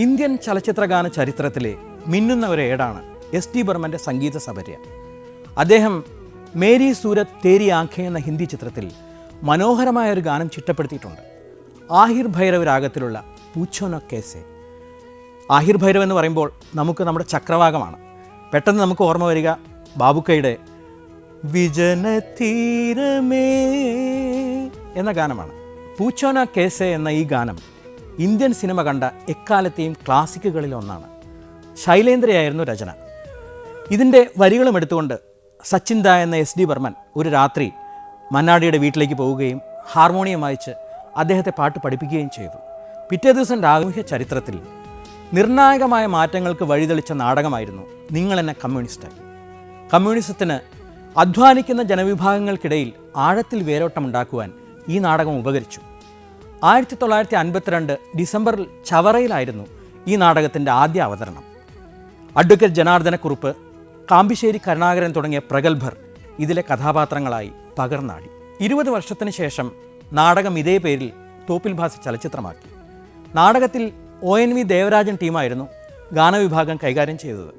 Indian ചലച്ചിത്രഗാന ചരിത്രത്തിലെ മിന്നുന്ന ഒരു ഏടാണ് എസ്.ഡി. ബർമൻ്റെ സംഗീത സപര്യ. അദ്ദേഹം മേരി സൂരത് തേരി ആഖെ എന്ന ഹിന്ദി ചിത്രത്തിൽ മനോഹരമായ ഒരു ഗാനം ചിട്ടപ്പെടുത്തിയിട്ടുണ്ട്. ആഹിർ ഭൈരവ് രാഗത്തിലുള്ള പൂച്ചോനോ കേസെ. ആഹിർ ഭൈരവ് എന്ന് പറയുമ്പോൾ നമുക്ക് നമ്മുടെ ചക്രവാകമാണ്. പെട്ടെന്ന് നമുക്ക് ഓർമ്മ വരിക ബാബുക്കയുടെ വിജനതീരമേ എന്ന ഗാനമാണ്. പൂച്ചോനോ കേസെ എന്ന ഈ ഗാനം ഇന്ത്യൻ സിനിമ കണ്ട എക്കാലത്തെയും ക്ലാസിക്കുകളിൽ ഒന്നാണ്. ശൈലേന്ദ്രയായിരുന്നു രചന. ഇതിൻ്റെ വരികളും എടുത്തുകൊണ്ട് സച്ചിൻ ദാ എന്ന എസ്.ഡി. ബർമൻ ഒരു രാത്രി മന്നാടിയുടെ വീട്ടിലേക്ക് പോവുകയും ഹാർമോണിയം വായിച്ച് അദ്ദേഹത്തെ പാട്ട് പഠിപ്പിക്കുകയും ചെയ്തു. പിറ്റേ ദിവസം രാഷ്ട്രീയ ചരിത്രത്തിൽ നിർണായകമായ മാറ്റങ്ങൾക്ക് വഴിതെളിച്ച നാടകമായിരുന്നു നിങ്ങളെന്നെ കമ്മ്യൂണിസ്റ്റാക്കി. കമ്മ്യൂണിസത്തിന് അധ്വാനിക്കുന്ന ജനവിഭാഗങ്ങൾക്കിടയിൽ ആഴത്തിൽ വേരോട്ടമുണ്ടാക്കുവാൻ ഈ നാടകം ഉപകരിച്ചു. 1952 ഡിസംബറിൽ ചവറയിലായിരുന്നു ഈ നാടകത്തിൻ്റെ ആദ്യ അവതരണം. അഡ്വക്കേറ്റ് ജനാർദ്ദനക്കുറുപ്പ്, കാമ്പിശ്ശേരി കരുണാകരൻ തുടങ്ങിയ പ്രഗത്ഭർ ഇതിലെ കഥാപാത്രങ്ങളായി പകർന്നാടി. 20 വർഷത്തിന് ശേഷം നാടകം ഇതേ പേരിൽ തോപ്പിൽ ഭാസി ചലച്ചിത്രമാക്കി. നാടകത്തിൽ ONV ദേവരാജൻ ടീമായിരുന്നു ഗാനവിഭാഗം കൈകാര്യം ചെയ്തത്.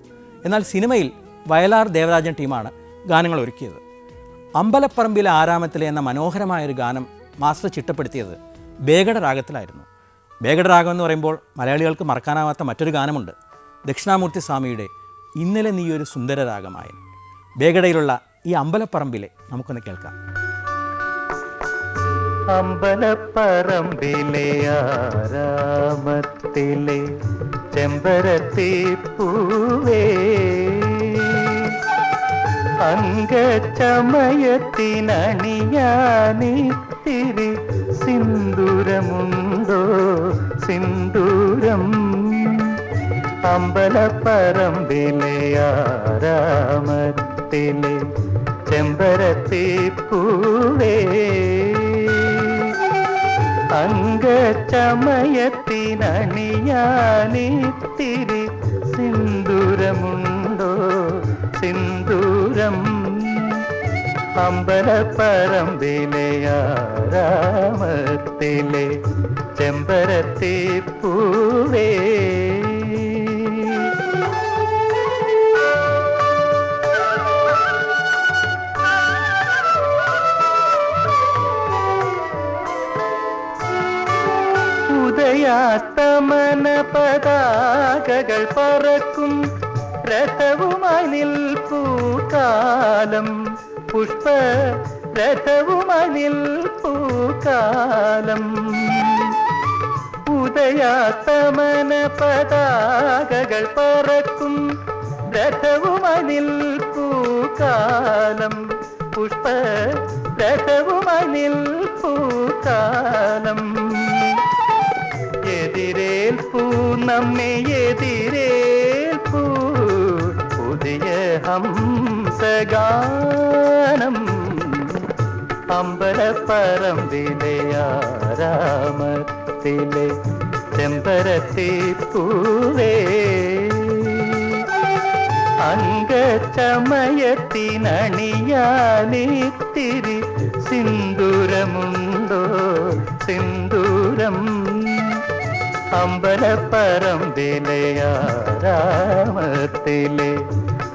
എന്നാൽ സിനിമയിൽ വയലാർ ദേവരാജൻ ടീമാണ് ഗാനങ്ങൾ ഒരുക്കിയത്. അമ്പലപ്പറമ്പിലെ ആരാമത്തിലെ എന്ന മനോഹരമായൊരു ഗാനം മാസ്റ്റർ ചിട്ടപ്പെടുത്തിയത് ബേഗഡ രാഗത്തിലായിരുന്നു. ബേഗഡ രാഗം എന്ന് പറയുമ്പോൾ മലയാളികൾക്ക് മറക്കാനാവാത്ത മറ്റൊരു ഗാനമുണ്ട്, ദക്ഷിണാമൂർത്തി സ്വാമിയുടെ ഇന്നലെ നീയൊരു സുന്ദര രാഗമായ. ബേഗഡയിലുള്ള ഈ അമ്പലപ്പറമ്പിലെ നമുക്കൊന്ന് കേൾക്കാം. അമ്പലപ്പറമ്പിലെ ആരാമത്തിലെ ചെമ്പരത്തി പൂവേ, അംഗചമയത്തിനണിയാനിത്തിരി സിന്ദൂരമുണ്ടോ സിന്ദൂരം. അമ്പലപ്പറമ്പിലെ ആരാമത്തിലെ ചെമ്പരത്തി പൂവേ, അംഗചമയത്തിനണിയാനിത്തിരി സിന്ദൂരമുണ്ടോ സിന്ദൂരം. അമ്പലപ്പറമ്പിലെ ആരാമത്തിലെ ചെമ്പരത്തി പൂവേ. ഉദയാസ്തമന പതാകകൾ പറക്കും രഥവുമായി നിൽപ്പൂ കാലം, പുഷ്പ രഥവുമായി നിൽപ്പൂ കാലം. ഉദയാസ്തമന പതാകകൾ പറക്കും രഥവുമായി നിൽപ്പൂ കാലം, പുഷ്പ രഥവുമായി നിൽപ്പൂ കാലം. എതിരേൽപ്പൂ നമ്മെ എതിരേൽപ്പൂ പുതിയ ഹംസഗാനം. അമ്പലപ്പറമ്പിലെ ആരാമത്തിലെ ചെമ്പരത്തി പൂവേ, അംഗചമയത്തിനണിയാനിത്തിരി സിന്ദൂരമുണ്ടോ സിന്ദൂരം. അമ്പലപ്പറമ്പിലെ ആരാമത്തിലെ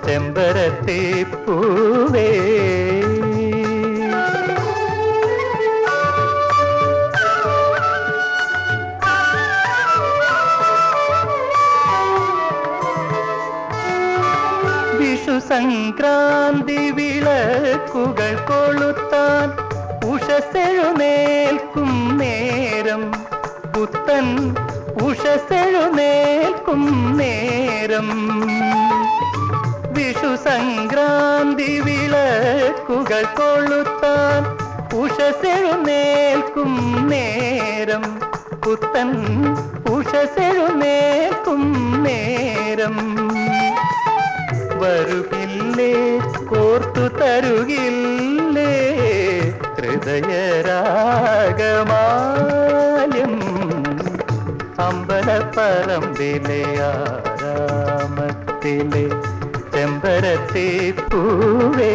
ചെമ്പരത്തി പൂവേ. വിഷു സംക്രാന്തി വിളക്കുകൾ കൊളുത്താൻ ഉഷസ്സെഴുന്നേൽക്കും നേരം, പുത്തൻ ഉഷസ്സെഴുന്നേൽക്കും നേരം. വിഷു സംക്രാന്തി വിളക്കുകൾ കൊളുത്താൻ ഉഷസ്സെഴുന്നേൽക്കും നേരം, പുത്തൻ ഉഷസ്സെഴുന്നേൽക്കും നേരം. വരുകില്ലേ കോർത്തു തരുകില്ലേ ഹൃദയരാഗമാല്യം. അമ്പലപ്പറമ്പിലെ ആരാമത്തിലെ ചെമ്പരത്തി പൂവേ.